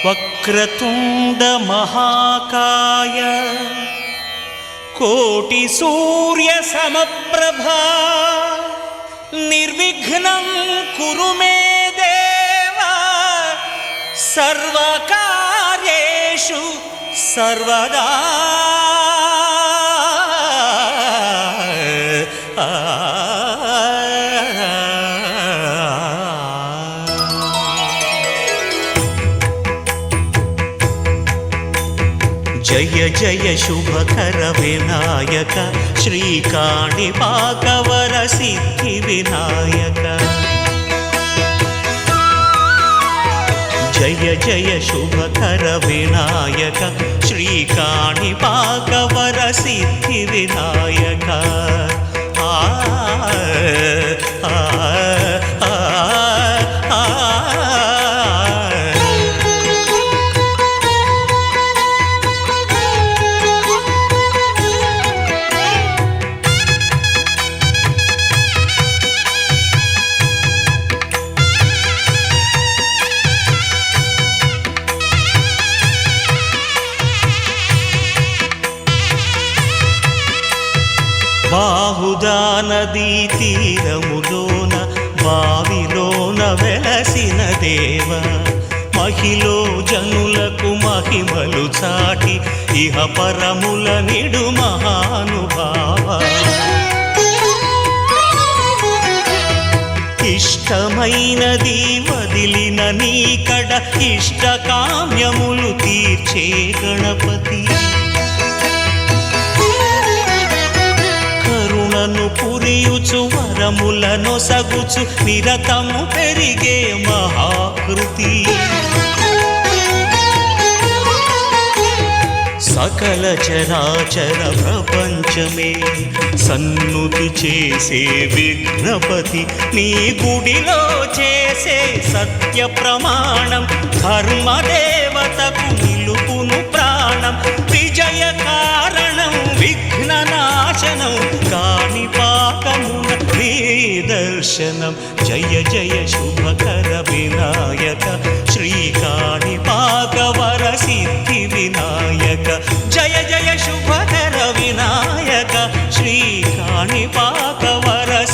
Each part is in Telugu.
వక్రతుండ మహాకాయ కోటి సూర్య సమప్రభా నిర్విఘ్నం కురు మే దేవ సర్వకార్యేషు సర్వదా. జయ జయ శుభకర వినాయక శ్రీకాణిపాకవర సిద్ధి వినాయక. జయ జయ శుభకర వినాయక శ్రీకాణిపాకవర సిద్ధి వినాయక. ఆ బాహుదా నదీ తీరములోన బావిలోన వెలసిన దేవ మహిలో జనులకు మహిమలు చాటి ఇహ పరముల నిడు మహానుభావ. ఇష్టమైనది వదిలిన నీకడ ఇష్టకామ్యములు తీర్చే గణపతి. కరుణను పురియుచు వరములను సగుచు నిరతము పెరిగే మహాకృతి. సకల చరాచర ప్రపంచమే సన్నుతి చేసే విఘ్నపతి. నీ గుడిలో చేసే సత్య ప్రమాణం ధర్మదేవతకు నిలుపును ప్రాణం. విజయ కారణం విఘ్ననాశనం కాణిపాకమున నీ దర్శనం. జయ జయ శుభకర వినాయక శ్రీకాణిపాకవర సిద్ధి వినాయక. జయ జయ శుభకర వినాయక శ్రీకాణిపాకవర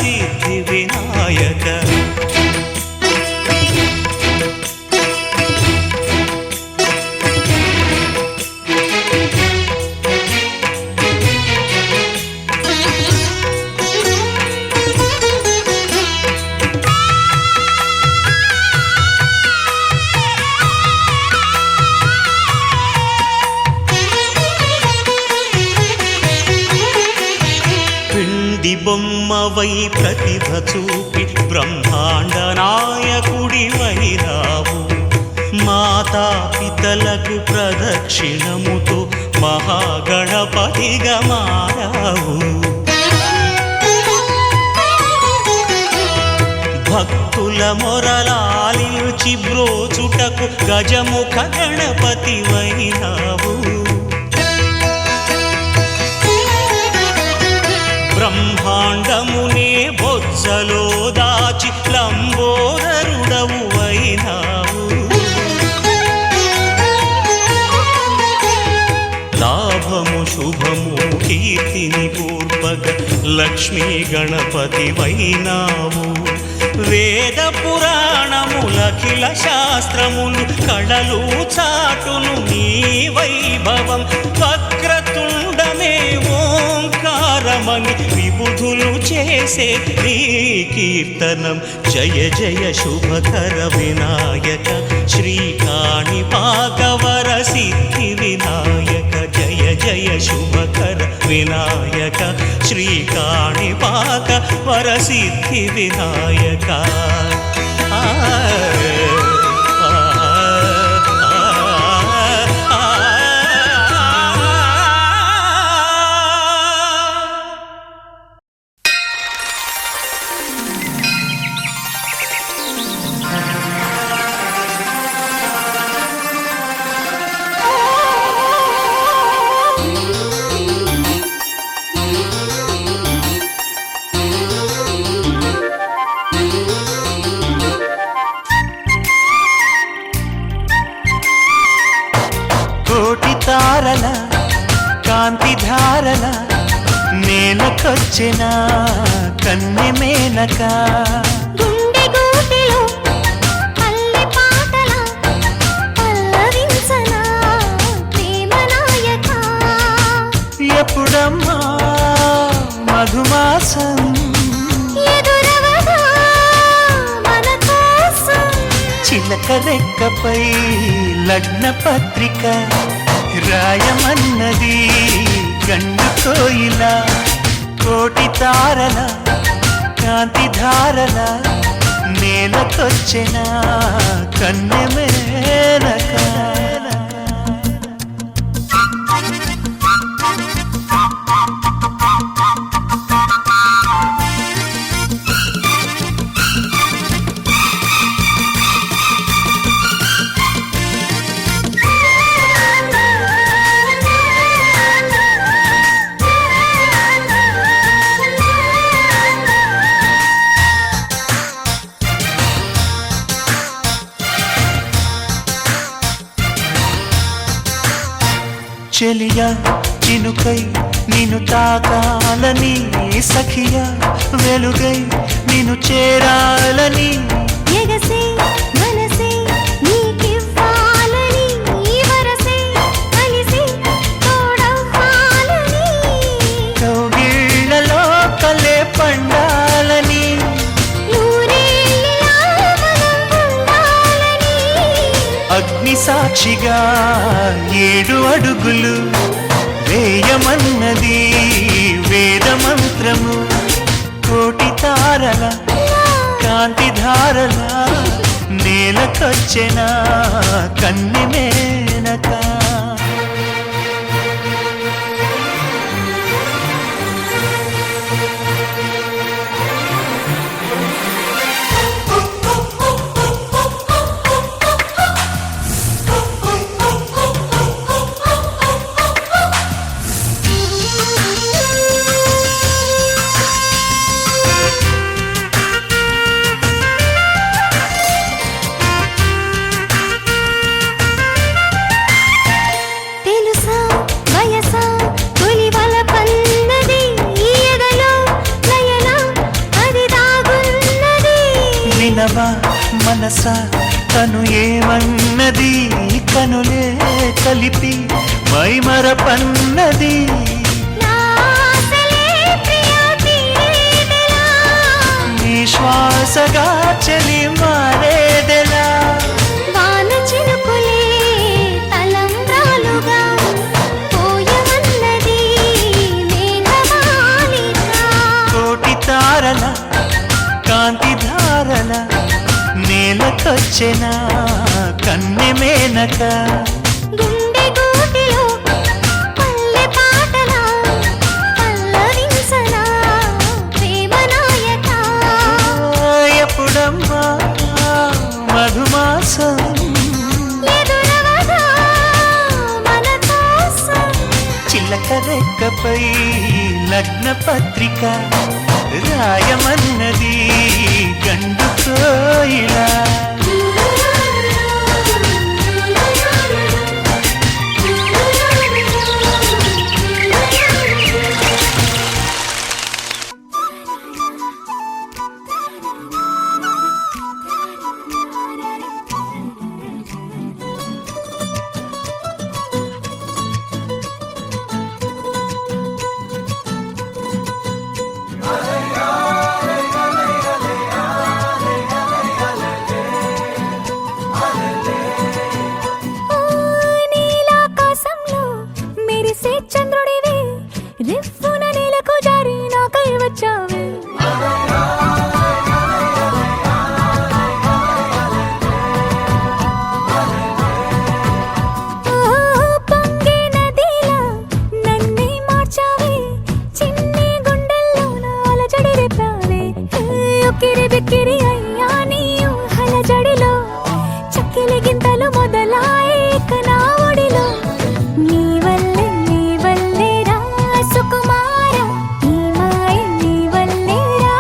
సిద్ధి వినాయక. బొమ్మవై ప్రతిభ చూపి బ్రహ్మాండ నాయకుడివైరావు. మాతా పితలకు ప్రదక్షిణముతో మహాగణపతిగా మారావు. భక్తుల మొరలాలించి బ్రోచుటకు గజముఖ గణపతివైనావు. బ్రహ్మాండమునే బొజ్జలో దాచి లంబోదరుడవు అయినావు. లాభము శుభము కీర్తిని పూర్వక లక్ష్మీ గణపతి వైనావు. వేద పురాణములఖిల శాస్త్రములు కళలు చాటును నీ వైభవం. వక్రతుండమే ఓంకారమని విబుధులు చేసే నీ కీర్తనం. జయ జయ శుభకర వినాయక శ్రీకాణిపాకవర సిద్ధి వినాయక. జయ జయ శుభకర వినాయక శ్రీకాణిపాకవర సిద్ధి వినాయక. నేలకొచ్చిన కన్నె మేనక గుండె గూటిలో పల్లె పాటల పల్లవించనా ప్రేమ నాయక ఎప్పుడమ్మా మధుమాసం ఎదురవగా మన కోసం చిలక రెక్కపై లగ్న పత్రిక రాయమన్నది గండు కోయిల కోటి తారల కాంతి ధారల నేలకొచ్చిన కన్నె మేనక చెలియా చినుకై నిన్ను తాకాలని సఖియా వెలుగై నిన్ను చేరాలని ఎగసే మనసే నీకివ్వాలని వరసే కలిసి తోడవ్వాలని కౌగిళ్ళలో కలే పండాలని నూరేళ్ళలా మనం ఉండాలని అగ్ని సాక్షిగా 7 అడుగులు వేయమన్నది వేద మంత్రము కోటి తారల కాంతి ధారల నేలకొచ్చిన కన్నె మేనక తెలుసా వయసా తొలివల పన్నది ఎదలో లయన అది దాగున్నది వినవా మనసా తను ఏమన్నది కనులే కలిపి మైమరపన్నది నా ఆశలే ప్రియ తీరేదెలా నీ శ్వాసగా చెలి మారేదెలా వాన చినుకులే తలంబ్రాలుగా పోయమన్నది మేఘమాలిక కోటి తారల కాంతి ధారల నేలకొచ్చిన కన్నె మేనక గుండె గూటిలో పల్లె పాటల పల్లవించనా ప్రేమ నాయక ఎప్పుడమ్మా మధుమాసం ఎదురవగా మన కోసం చిలక రెక్కపై లగ్న పత్రిక రాయమన్నది గండు కోయిలా నీలాకాశంలో మెరిసే చంద్రుడివి రివ్వున నేలకు జారి నాకై వచ్చావే పొంగే నదిలా నన్నే మార్చావే చిన్ని గుండెల్లో నాల జడి రేపావే ఉక్కిరి బిక్కిరి అయ్యా నీ ఊహల జడిలో చక్కెలి గింతలు మొదలాయే నా ఒడిలో నీ వల్లే రా సుకుమార ఈ మాయ నీ వల్లే రా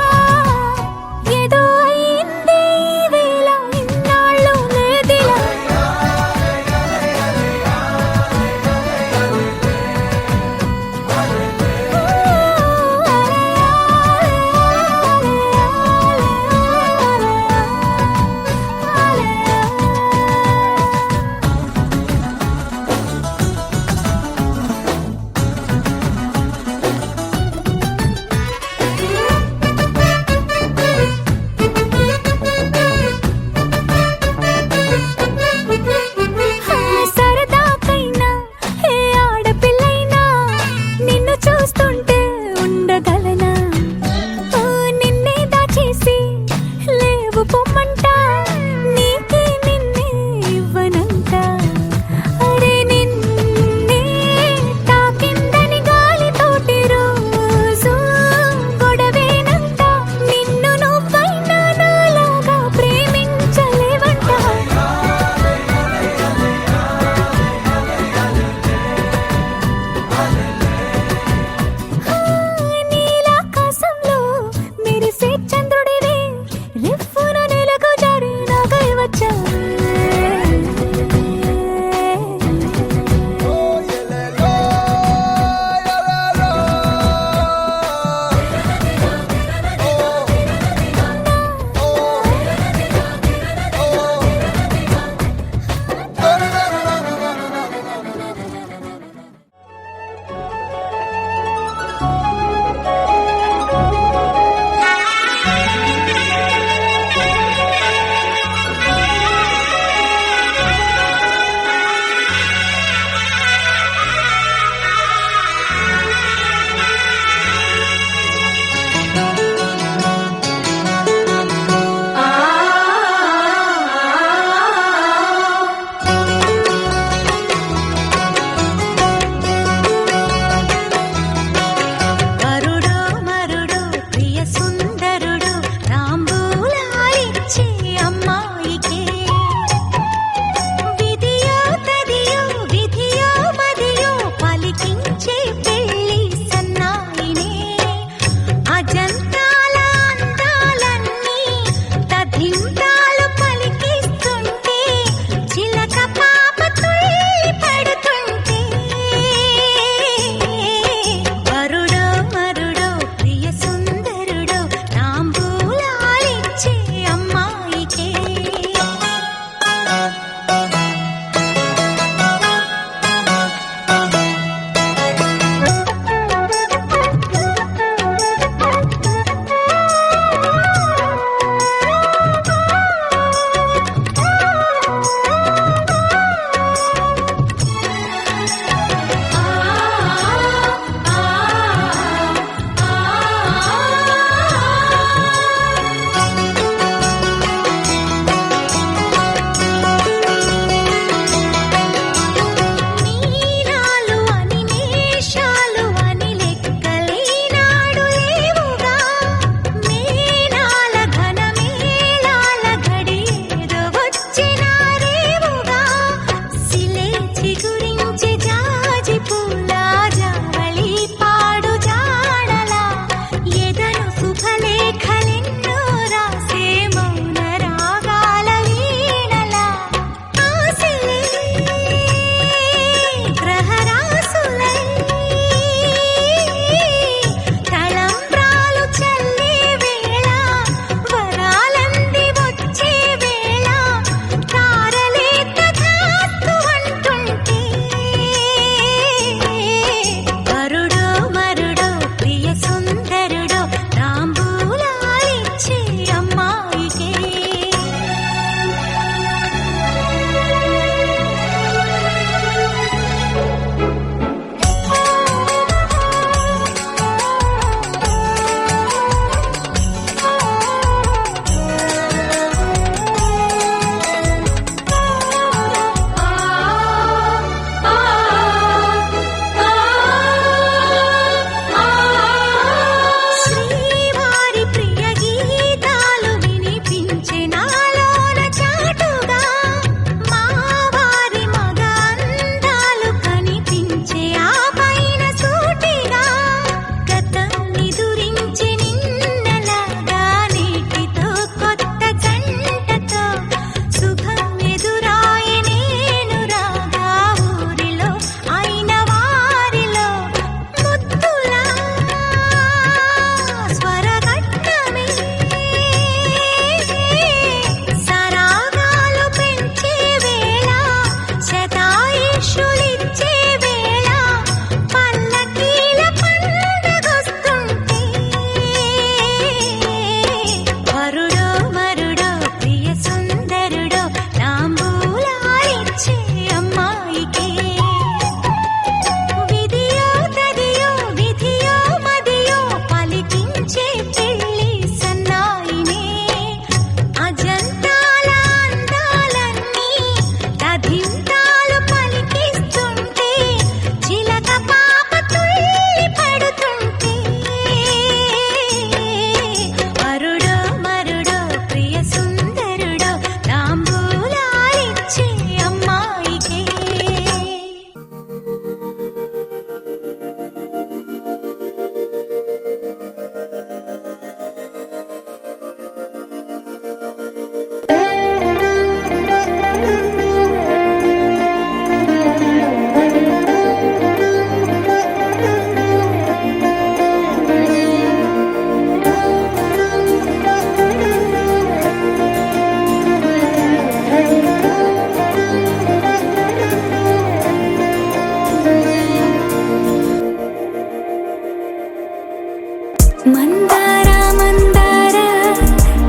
మందార మందార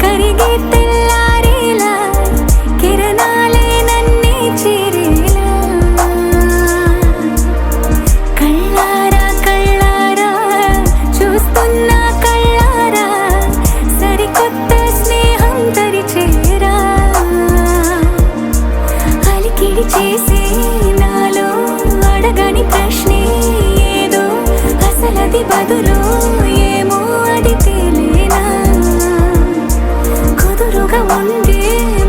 కరిగే తెల్లారేలా కిరణాలే నన్నే చేరేలా కళ్ళారా కళ్ళారా చూస్తున్నా కళ్ళారా సరికొత్త స్నేహం తరిచేరా అలికిడి చేసే నాలో అడగని ప్రశ్నే ఏదో అసలది బదులు ఏమో అది తేలేనా కుదురుగా ఉండే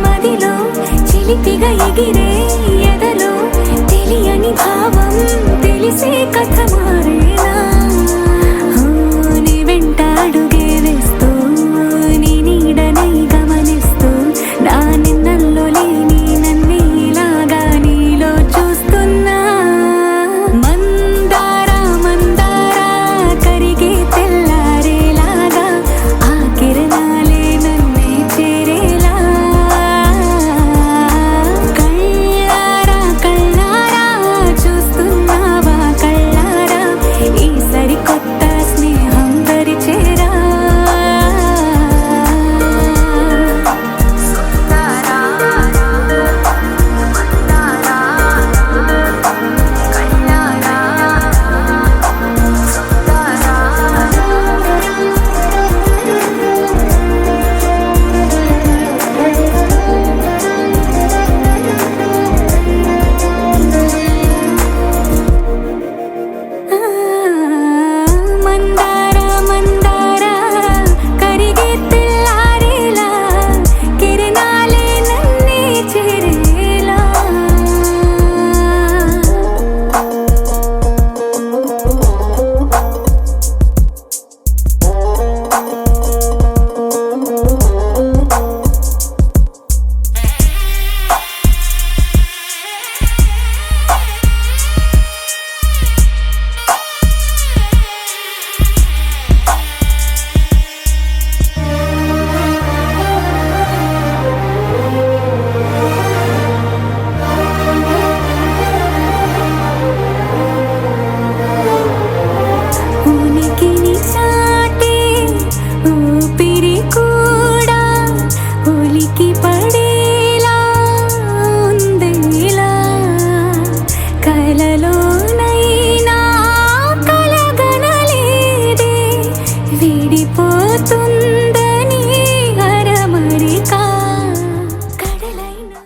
మదిలో చిలిపిగా ఎగిరే ఎదలో తెలియని భావం తెలిసే కథ మారేనా నీ వెంట అడుగే వేస్తూ నీ నీడనై గమనిస్తూ నా నిన్నల్లో లేని నన్నే ఇలాగా నీలో చూస్తున్నా మందార మందార కరిగే తెల్లారేలాగా ఆ కిరణాలే నన్నే చేరేలా కళ్ళారా కళ్ళారా చూస్తున్నావా కళ్ళారా ఈ సరికొత్త స్నేహం దరిచేరా మందార మందార కరిగే తెల్లారేలా కిరణాలే నన్నే చేరేలా ఉనికిని చాటే ఊపిరి కూడా ఉలికి పడేలా ఉందేలా కలలోనైనా కలగనలేదే విడిపోతుందని అరమరిక కడలైనా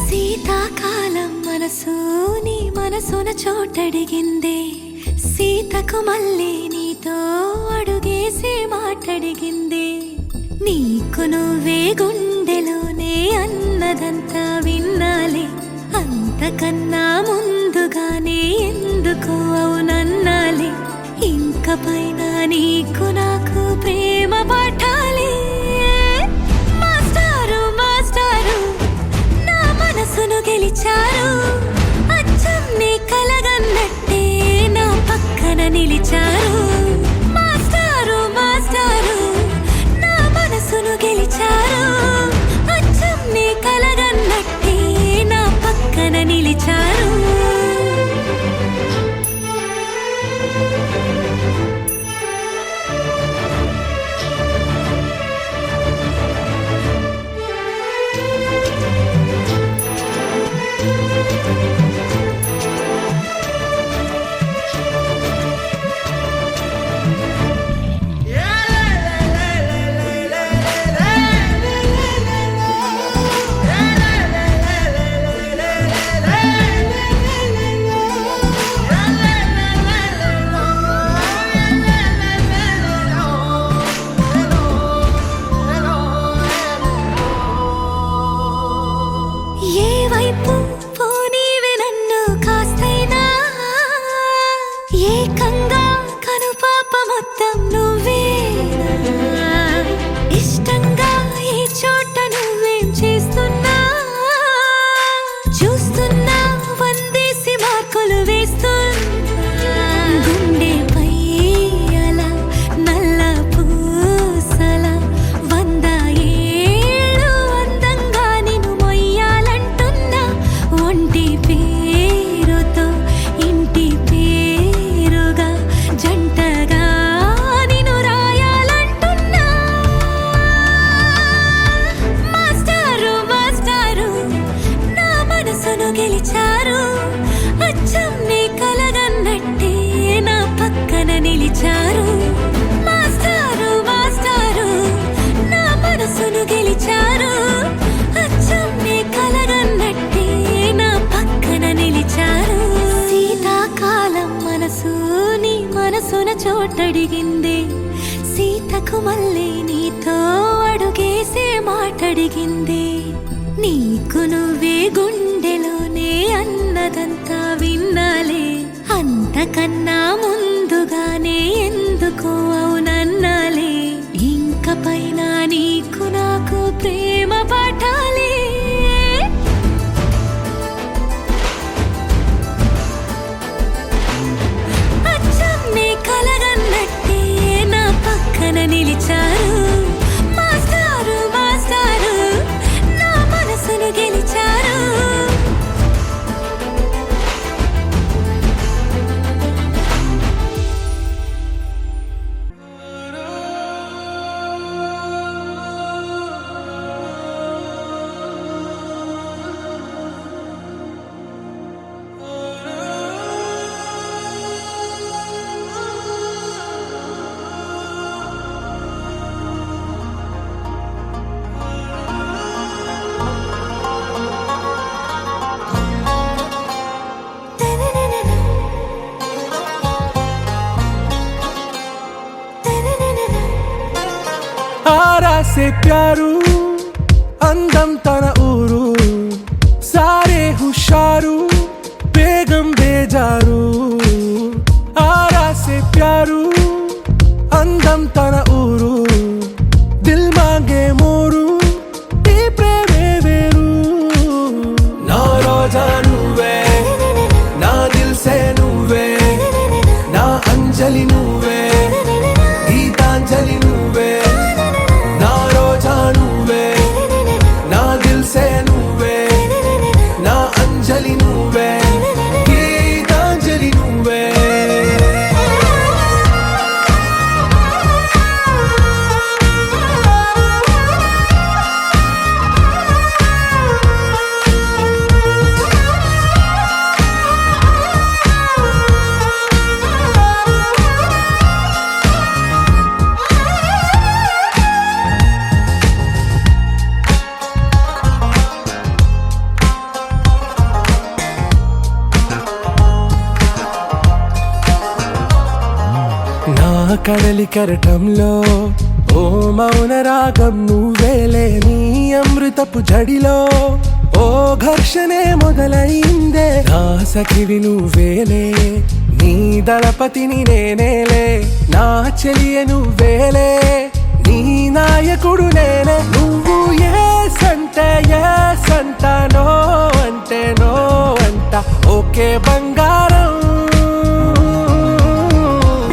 శీతాకాలం మనసు నీ మనసున చోటడిగిందే సీతకు మళ్ళీ నీతో అడుగేసి మాటడిగిందే నీకు నువ్వే గుండెలోనే అన్నదంతా విన్నాలే అంతకన్నా ముందుగానే ఎందుకు అవునన్నాలే ఇంక పైన నీకు నాకు ప్రేమ పాఠాలే మాస్టారు మాస్టారు నా మనసును గెలిచారు అచ్చం నీ కలగన్నట్టే నా పక్కన నిలిచారు మాస్టారు మాస్టారు నా మనసును గెలిచారు అచ్చం నీ కలగన్నట్టే నా పక్కన నిలిచారు నిలిచారు మాస్టారు మాస్టారు నా మనసును గెలిచారు అచ్చం నీ కలగన్నట్టే నా పక్కన నిలిచారు శీతాకాలం మనసు నీ మనసున చోటడిగింది సీతకు మళ్ళీ నీతో అడుగేసే మాటడిగింది నీకు నువ్వే గుండెలోనే అన్నదంతా విన్నాలే అంతకన్నా ముందుగానే ఎందుకో అవునన్నాలే ఇంక పైన నీకు నాకు ప్రేమ పాఠాలే అచ్చం నీ కలగన్నట్టే నా పక్కన నిలిచారు మాస్టారు మాస్టారు నా మనసును గెలిచారు आरा से प्यारू అందం తన ఊరు సారే హుషారు బేగం బేజారు ఆరా సే ప్యారు అందం తన ఊరు దిల్ మాంగే మోరు ఈ ప్రేమే వేరు నా రోజా నువ్వే నా దిల్ సే నువ్వే నా అంజలి నువ్వే గీతాంజలి నువ్వే నా రోజా నువ్వే నా దిల్ సే నువ్వే నా అంజలి నువ్వే గీతాంజలి నువ్వే నా కడలి కరటంలో ఓ మౌన రాగం నువ్వేలే నీ అమృతపు జడిలో ఓ ఘర్షణే మొదలైందే నా సఖివి నువ్వేలే నీ దళపతిని నేనేలే నా చెలియ నువ్వేలే నీ నాయకుడు నేనే నువ్వు ఏ సంట నో అంటే నో అంట ఓకే బంగారం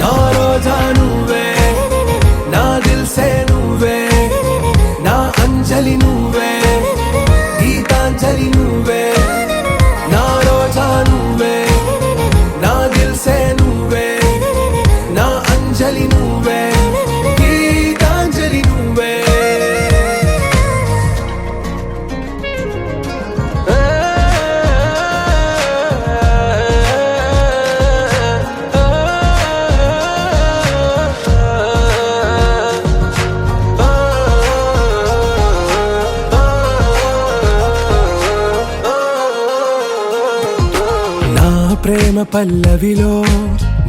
నా రోజా నువ్వే నా దిల్ సే నువ్వే నా అంజలి నువ్వే గీతాంజలి నువ్వే నా రోజా నువ్వే నా దిల్ సే నువ్వే నా అంజలి నువ్వే గీతాంజలి నువ్వే ప్రేమ పల్లవిలో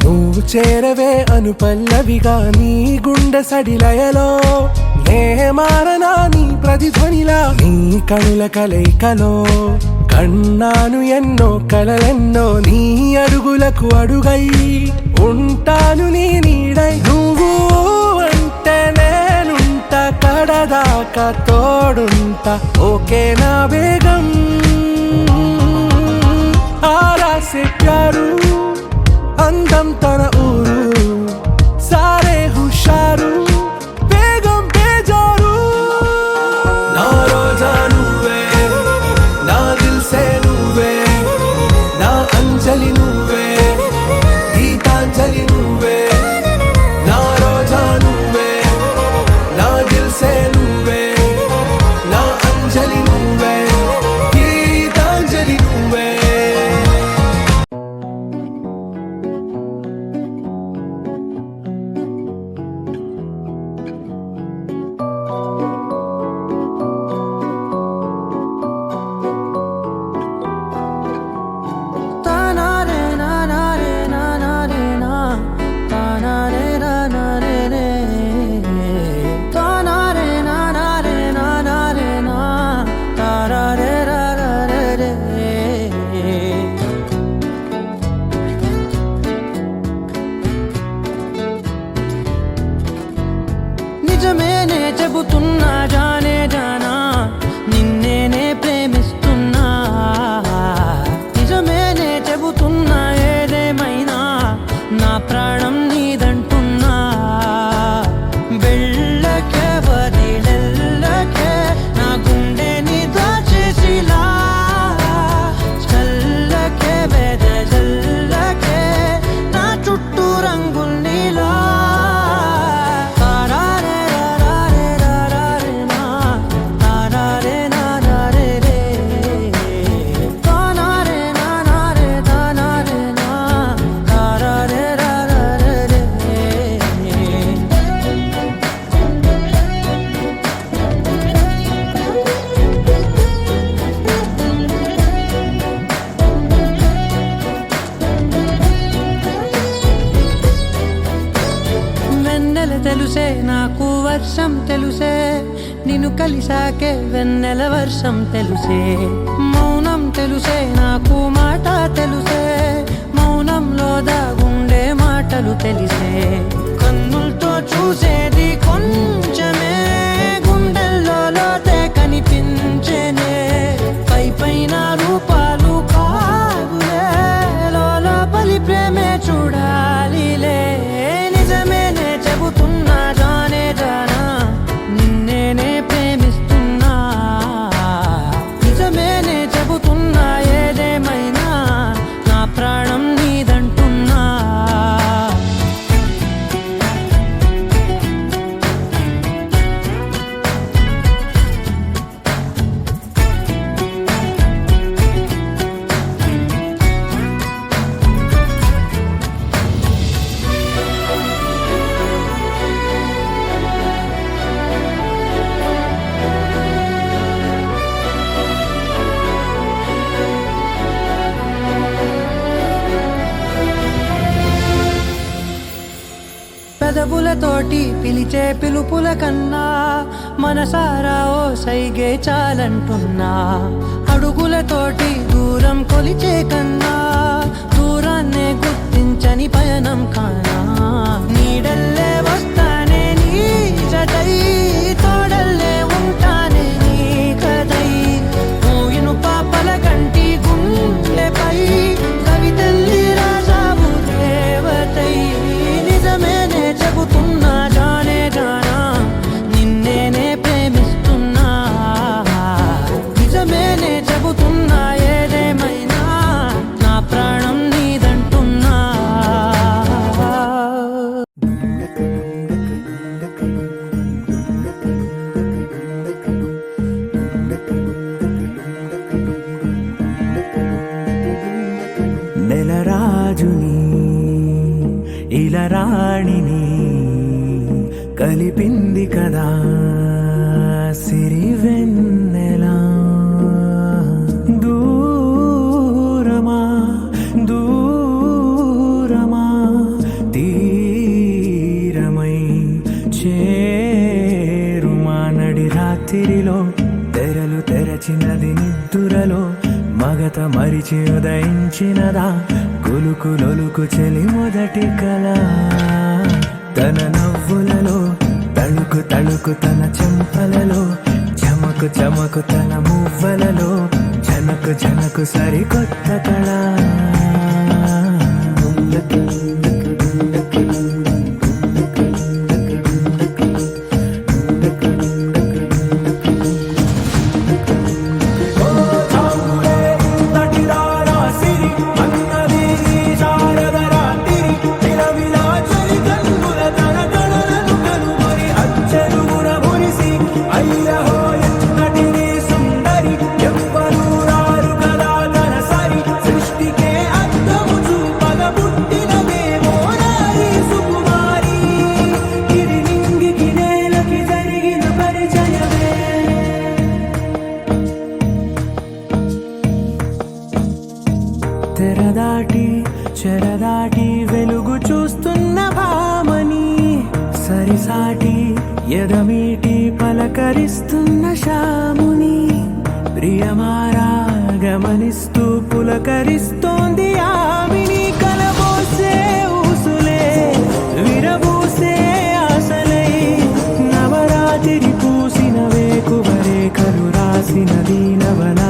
నువ్వు చేరవే అను పల్లవిగా నీ గుండె సడిలయలో నే మారనా నీ ప్రతిధ్వనిలా నీ కనుల కలయికలో కన్నాను ఎన్నో కలలెన్నో నీ అడుగులకు అడుగై ఉంటాను నీ నీడై నువ్వు అంటే నేనుంట కడదాకా తోడుంటా ఓకే నా బేగం ఆరా సే ప్యారు అందం తన ఊరు సారే హుషారు బేగం బేజారు నా రోజా నువ్వే నా దిల్ సే నువ్వే నా అంజలి నువ్వే గీతాంజలి నువ్వే నా రోజా నువ్వే నా దిల్ సే నువ్వే నా అంజలి నువ్వే గీతాంజలి నువ్వే తెలుసే నాకు వర్షం తెలుసే నిన్ను కలిసాకే వెన్నెల వర్షం తెలుసే మౌనం తెలుసే నాకు మాట తెలుసే మౌనంలో దాగుండే మాటలు తెలిసే కన్నులతో చూసేది కొంచెమే గుండెల్లో లోతే కనిపించేనే పై పైన రూపాలు కాదులే లోపలి ప్రేమే చూడాలిలే నిజమేనే చెబుతున్నా జానే జానా నిన్నేనే ప్రేమిస్తున్నా నిజమేనే చెబుతున్నా ఏదేమైనా నా ప్రాణం నీదంటున్నా పెదవులతోటి పిలిచే పిలుపుల కన్నా మనసారా ఓ సైగే చాలంటున్నా అడుగులతోటి దూరం కొలిచే కన్నా దూరాన్నే గుర్తించని పయనం కానా నీడల్లే వస్తానే నీ జతై తోడల్లే ఉంటానే నీ కదై మూయిను పాపల కంటి గుండెపై కవితల్లి రాజావు దేవతై నిజమేనే చెబుతున్నా జానే జానా నిన్నేనే ప్రేమిస్తున్నా నిజమేనే చెబుతున్నా ఏదేమైనా నా ప్రాణం నీదంటున్నా నెలరాజుని ఇలరాణిని కలిపింది కదా సిరివెన్నెలా దూరమా దూరమా తీరమై చేరుమా నడి రాత్రిలో తెరలు తెరచినది నిద్దురలో మగత మరిచి ఉదయించినదా కులుకులొలుకు చెలి మొదటి కళ తన నవ్వులలో తళుకు తళుకు తన చెంపలలో చమకు చమకు తన మువ్వలలో జనకు జనకు సరికొత్త కళ తెరదాటి చెరదాటి వెలుగు చూస్తున్న భామని సరిసాటి ఎదమీటి పలకరిస్తున్న శాముని ప్రియమారా గమనిస్తూ పులకరిస్తోంది ఆవిని కలబోసే ఊసులే విరబూసే ఆశలై నవరాత్రి పూసిన వేకువరే కలు రాసిన దీనవనా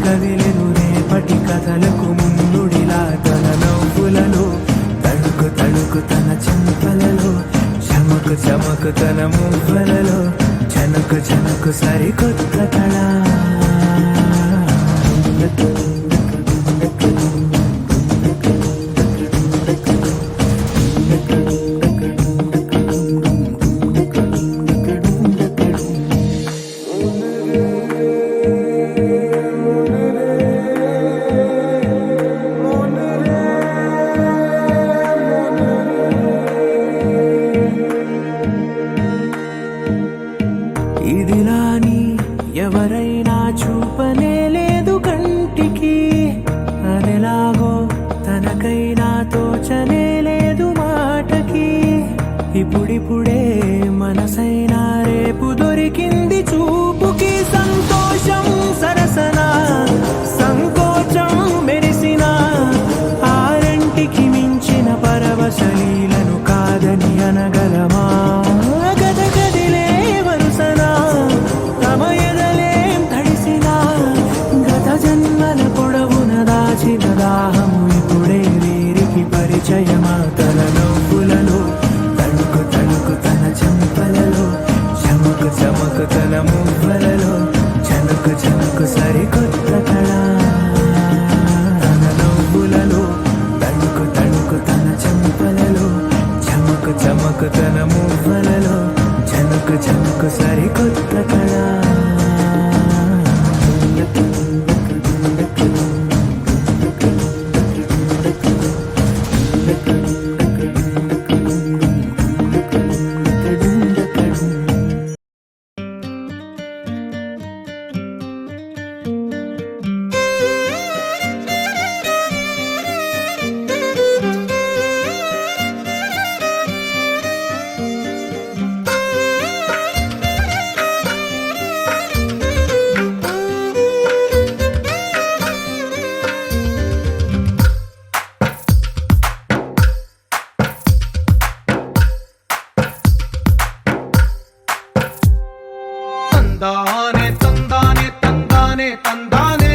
కదిలెను రేపటి కథలకు ముందుడిలా తన నవ్వులలో తడుకు తడుకు తన చెంపలలో చమకు చమకు తన మువ్వలలో జనకు జనకు సరికొత్త కళ ఇదిలాని ఎవరైనా చూపనే లేదు కంట మనకు సరికొత్త కళ తందానే తందానే తందానే తందానే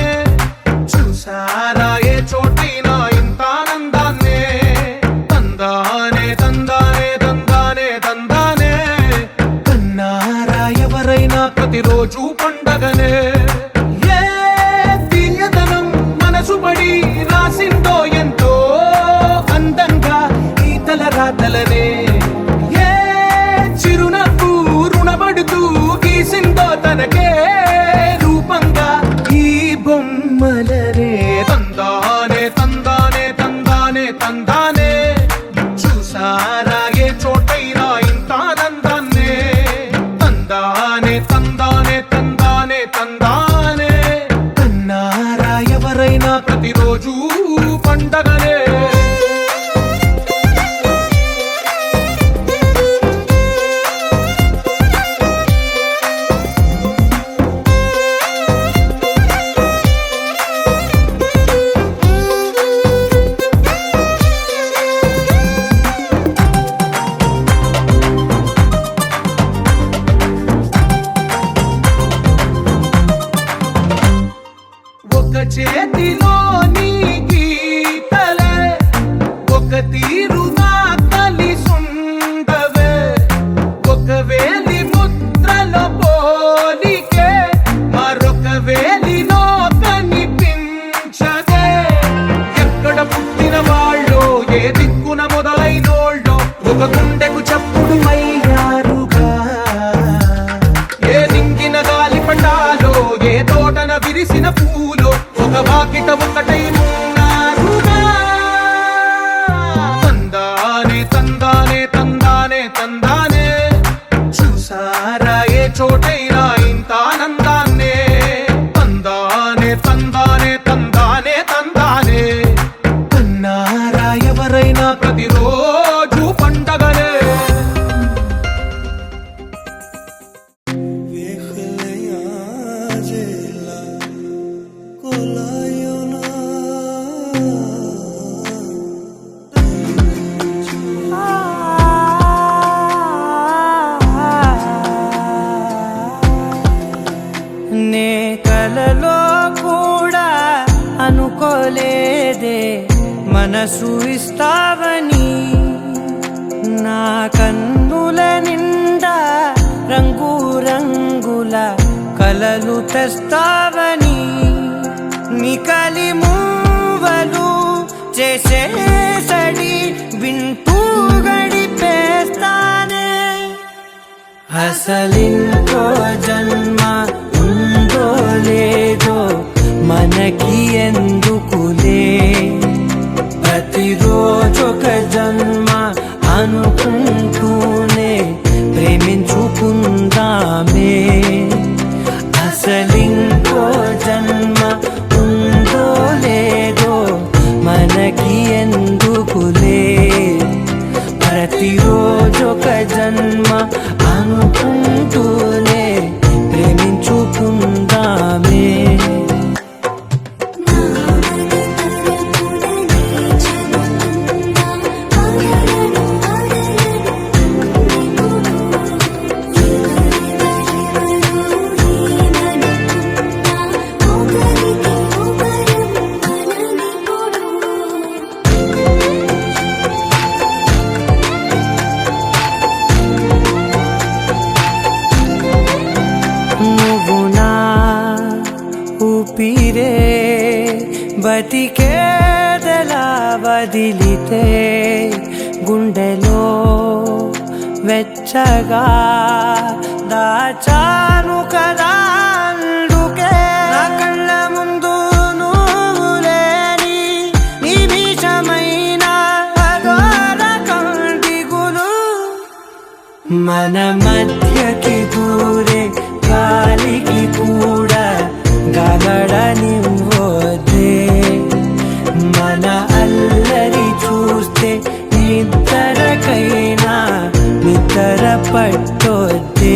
చూసారా ఏ చోటైనా ఇంత ఆనందాన్నే తందానే తందానే తందానే తందానే కన్నారా ఎవరైనా ప్రతిరోజు పండగనే ఏ తీయదనం మనసు పడి రాసిందో ఎంతో అందంగా ఈ తలరాతలనే ఏ చిరునవ్వు రుణపడుతూ గీసిందో తనకే రూపంగా ఈ బొమ్మలరే తందానే తందానే తందానే తందానే చూసారా ఏ చోటైనా ఇంత ఆనందాన్నే తందానే తందానే తందానే తందానే కన్నారా ఎవరైనా ప్రతిరోజు పండగనే ఒక చేతిలో నీ గీతలే ఒక తీరుగా కలిసుండవే ఒక వేలి ముద్రలో పోలికే మరొక వేలిలో కనిపించదే ఎక్కడ పుట్టిన వాళ్ళో ఏ దిక్కున మొదలైనోళ్ళో ఒక గుండెకు చప్పుడు అయ్యారుగా ఏ దింగిన గాలి పటాలో ఏ తోటన విరిసిన పూలో ఒక వాకిట ఒకటై ఉన్నారుగా తందానే తందానే తందానే తందానే చూసారా ఏ చోటైనా ఇంత ఆనందాన్నే తందానే తందానే తందానే తందానే కన్నారా ఎవరైనా ప్రతిరోజు పండగనే నే కలలో కూడా అనుకోలేదే మనసు ఇస్తావని నా కన్నుల నిండా రంగు రంగుల కలలు తెస్తావని నికలి మూవలు చేసేసడి వింటూ గడిపేస్తానే అసలింకో జన్మ ఉందో లేదో మనకి ఎందుకులే ప్రతిరోజొక జన్మ అనుకుంటూనే ప్రేమించుకుందామే అసలింకో జన్మ ఉందో లేదో మనకి ఎందుకులే ప్రతిరోజొక జన్మ అనుకుంటూనే ప్రేమించుకుందామే ఊపిరే బతికేదలా వదిలితే గుండెలో వెచ్చగా దాచాను కదా అందుకే నా కళ్ళ ముందు నువ్వు లేని నిమిషమైన అఘోర కంటిగులు మన మధ్యకి దూరే గాలికి కూడా గగడనివ్వొద్దే మన అల్లరి చూస్తే నిద్రకైనా నిద్ర పట్టొద్దే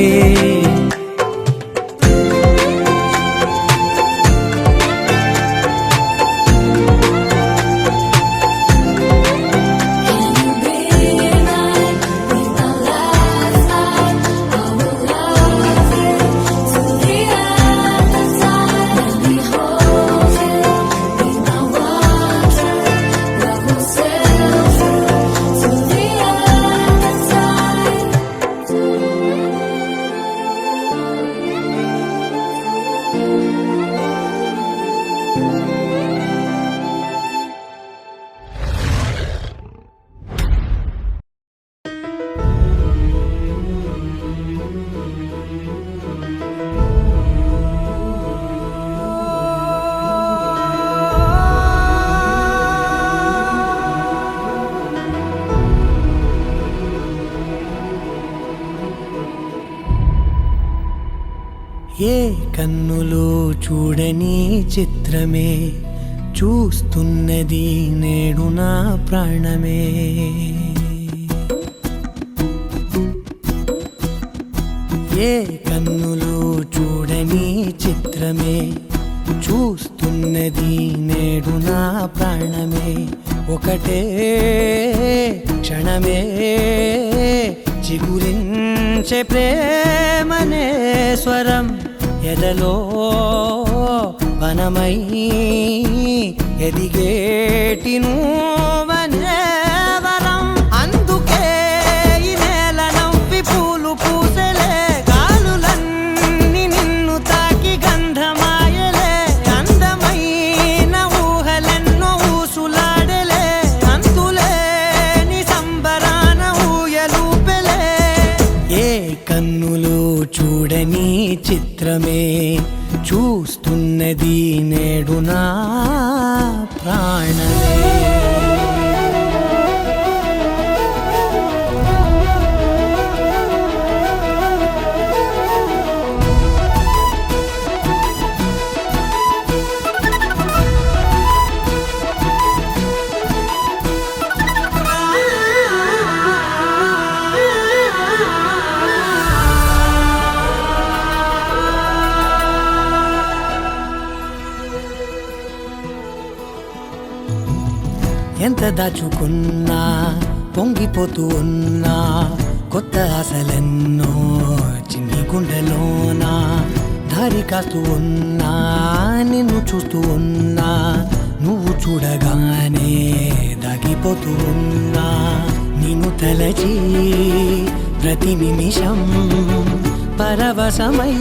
ఏ కన్నులు చూడని చిత్రమే చూస్తున్నది నేడు నా ప్రాణమే ఏ కన్నులు చూడని చిత్రమే చూస్తున్నది నేడు నా ప్రాణమే ఒకటే క్షణమే చిగురించే ప్రేమనే స్వరం ఎదలో వనమై ఎదిగేటి నువ్వనే వరం అందుకే ఈ నేల నవ్వి పూలు పూసెలే గాలులన్నీ నిన్ను తాకి గంధమాయలే అందమైన ఊహలెన్నో ఊసులాడలే అంతులేని సంబరాన ఊయలూపెలే ఏ కన్నులు చూడని చిత్రమే చూస్తున్నది నేడు నా ప్రాణమే ఎంత దాచుకున్నా పొంగిపోతూ ఉన్నా కొత్త ఆశలెన్నో చిన్ని గుండెలోనా దారి కాస్తూ ఉన్నా నిన్ను చూస్తూ ఉన్నా నువ్వు చూడగానే దాగిపోతూ ఉన్నా నిన్ను తలచి ప్రతి నిమిషం పరవశమై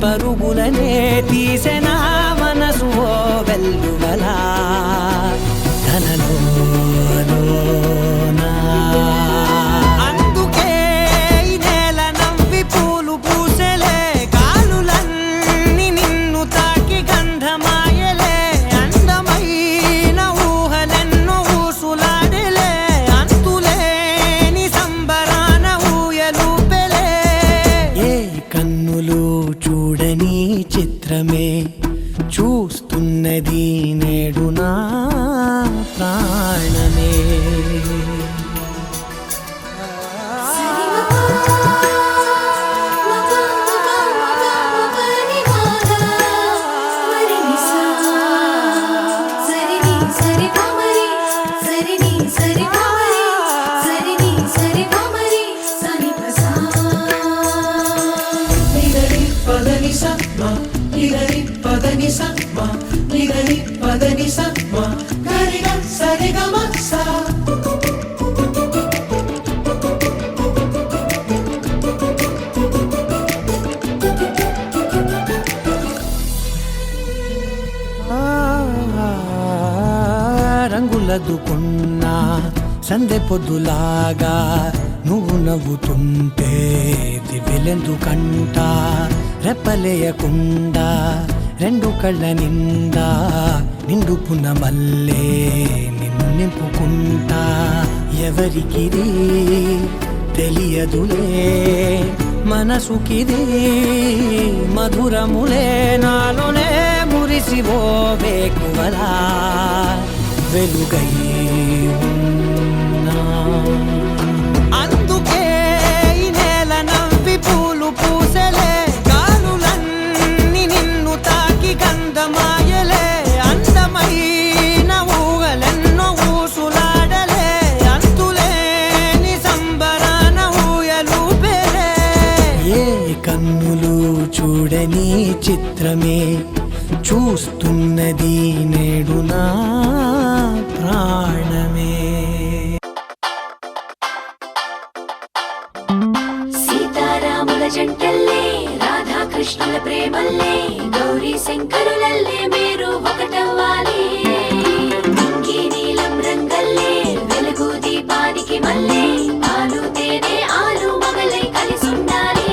పరుగులనే తీసెనా మనసు ఓ వెల్లువలా అందుకే ఈ నేల నవ్వి పూలు పూసెలే గాలులన్నీ నిన్ను తాకి గంధమాయలే అందమైన ఊహలెన్నో ఊసులాడలే అంతులేని సంబరాన ఊయలూపెలే ఏ కన్నులు చూడని చిత్రమే చూస్తున్నది నేడు నా ప్రాణమే రంగులదుకున్నా సందె పొద్దులాగా నువ్వు నవ్వుతుంటే దివ్యలెందుకంట రెప్పలేయకుండా రెండు కళ్ళ నిండా నిండుకున్న మల్లే నిన్ను నింపుకుంటా ఎవరికిది తెలియదులే మనసుకిది మధురములే నాలోనే మురిసివో వేకువలా వెలుగై ఉన్నా అందుకే ఈ నేల నవ్వి పూలు పూసలే గాలులన్నీ నిన్ను తాకి గంధమాయలే అందమైన ఊగలెన్నో ఊసులాడలే అంతులేని సంబరాన ఊయలూపెలే ఏ కన్నులు చూడని చిత్రమే చూస్తున్నది నేడు నా ప్రాణమే సీతారాముల జంటల్లే రాధాకృష్ణుల ప్రేమల్లే గౌరీ శంకరులల్లే మీరు ఒకటవ్వాలి ఇంకే నీలం రంగల్లే వెలుగు దీపానికి మల్లే పాలు తేనె ఆలు మగలై కలిసుండాలి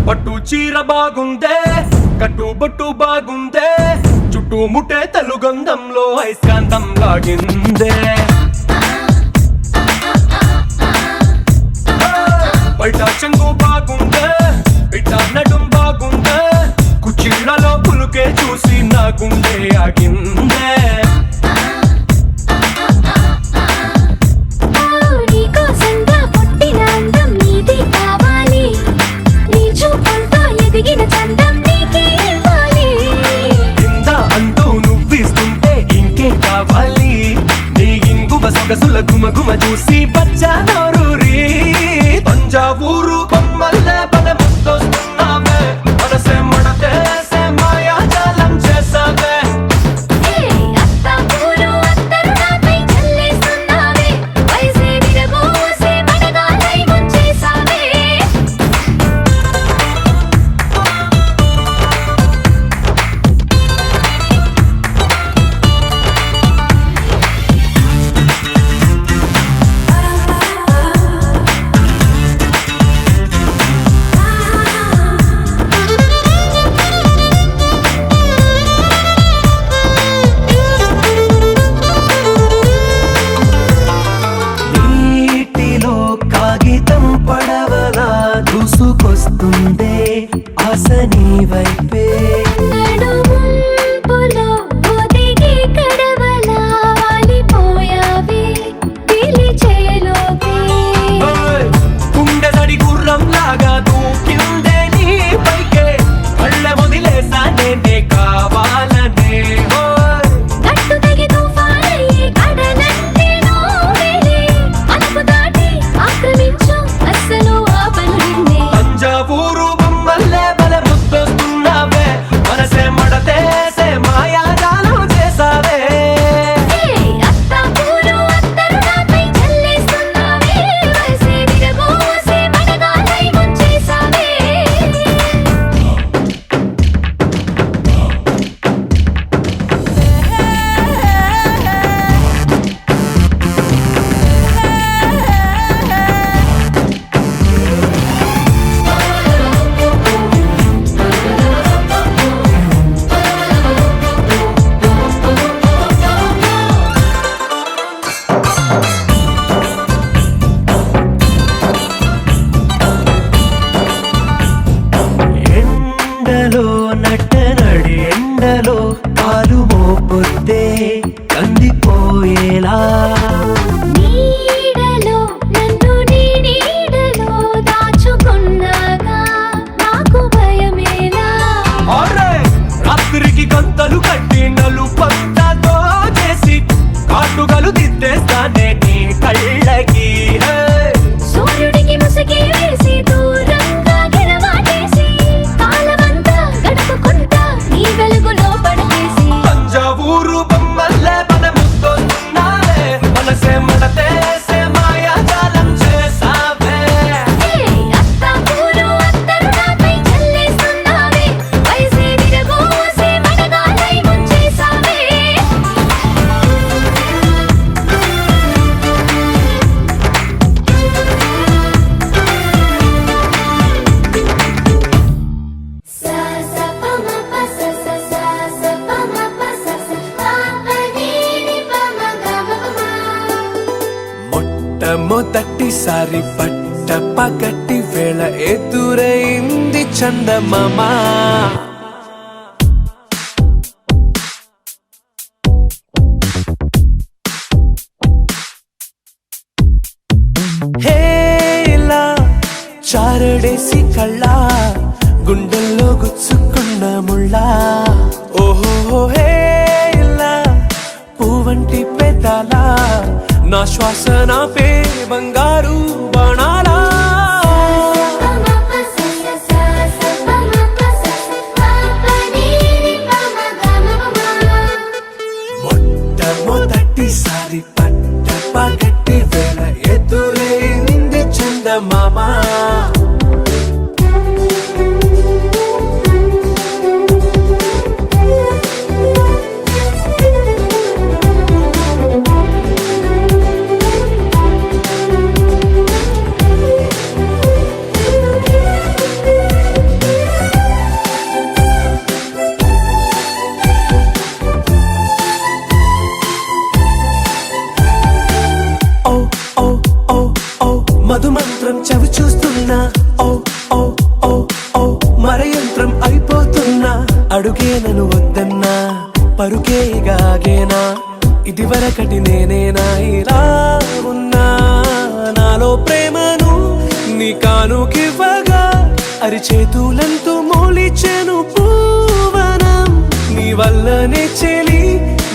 పట్టు చీర బాగుందే కట్టుబొట్టు బాగుందే చుట్టూ ముట్టే తెలుగంధంలో ఐస్కాంతం లాగిందే బయట చెంగు బాగుందే బిడ్డ నడుం బాగుందే కుచ్చిళ్లలో పులుకే చూసి నా గుండె ఆగిందే నీకోసంగా పుట్టిన అందం నీదే కావాలి నీ చూపులతో ఎదిగిన చందం నీకే ఇవ్వాలి కింద అంటూ నువ్విస్తుంటే ఇంకే కావాలి నీ ఇంగువ సొగసుల గుమగుమ చూసి బచ్చా నోరూరి తంజావూరు బొమ్మల్లే బలముతోస్తున్నావే మనసే మడతేసే మాయాజాలం చేసావే అత్తాపూరు అత్తరు నాపై చల్లేస్తున్నావే వయసే విరబోసే మడగాలై ముంచేసావే నీటిలో కాగితం పడవలా దూసుకొస్తుందే ఆశ నీ వైపే నడుముంపులో ఒదిగి కడవలా వాలిపోయావే పిలిచేలోపే గుండె నడి గుర్రం లాగా దూకిందే నీ పైకే కళ్ళ వదిలేసా నేనే కావాలనే గట్టు తెగి తుఫానయ్యి కడలంటే నోవేలే మనకు దాటి ఆక్రమించు అస్సలు ఆపను నిన్నే తంజావూరు బొమ్మల్లే బలముతోస్తున్నావే మనసే మడతేసే మాయాజాలం చేసావే అత్తాపూరు అత్తరు నాపై చల్లేస్తున్నావే వయసే విరబోసే మడగాలై ముంచేసావే ఎండలో నట్టనడి ఎండలో కాలు మోపొద్దే కందిపోయేలా నీడలో నన్ను నీ నీడలో దాచుకున్నాగా నాకు భయమేలా రాత్రికి గంతలు కట్టి నలుపంతతో చేసి కాటుగలు దిద్దేస్తానే నీ కళ్ళకి సూర్యుడికి ముసుగి వేసి దూరంగా గెలవాటేసి కాలమంతా గడుపుకుంటా నీ వెలుగులో పడకేసి తంజావూరు బొమ్మల్లే బలముతోస్తున్నావే మనసే మొదటిసారి పట్ట పగటి వేళ ఎదురైంది చందమామ హేలా చారడేసి కళ్ళ గుండెల్లో గుచ్చుకున్న ముళ్ళ ఓహో హేలా పువ్వంటి పెదాల నా శ్వాస నా పే బంగారు బాణాలా మొట్టమొదటిసారి పట్ట పగటి వేళ ఎదురైంది చందమామ మధుమంత్రం చవి చూస్తున్నా ఓ ఓ ఓ ఓ మరయంత్రం అయిపోతున్నా అడుగే నన్ను వద్దన్నా పరుకేగాగేనా ఇది వరకటి నేనేనా ఇలా ఉన్నా నాలో ప్రేమను నీ కానుకివ్వగా అరిచేతులంతో మోలిచెను పూవనం నీ వల్లనే చెలి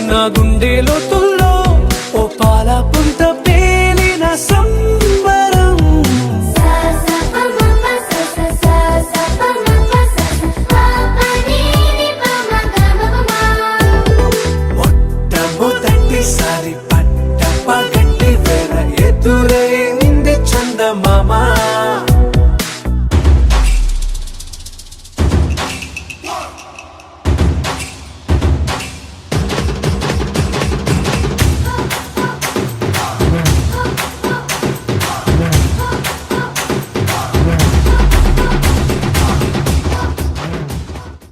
నా గుండెలో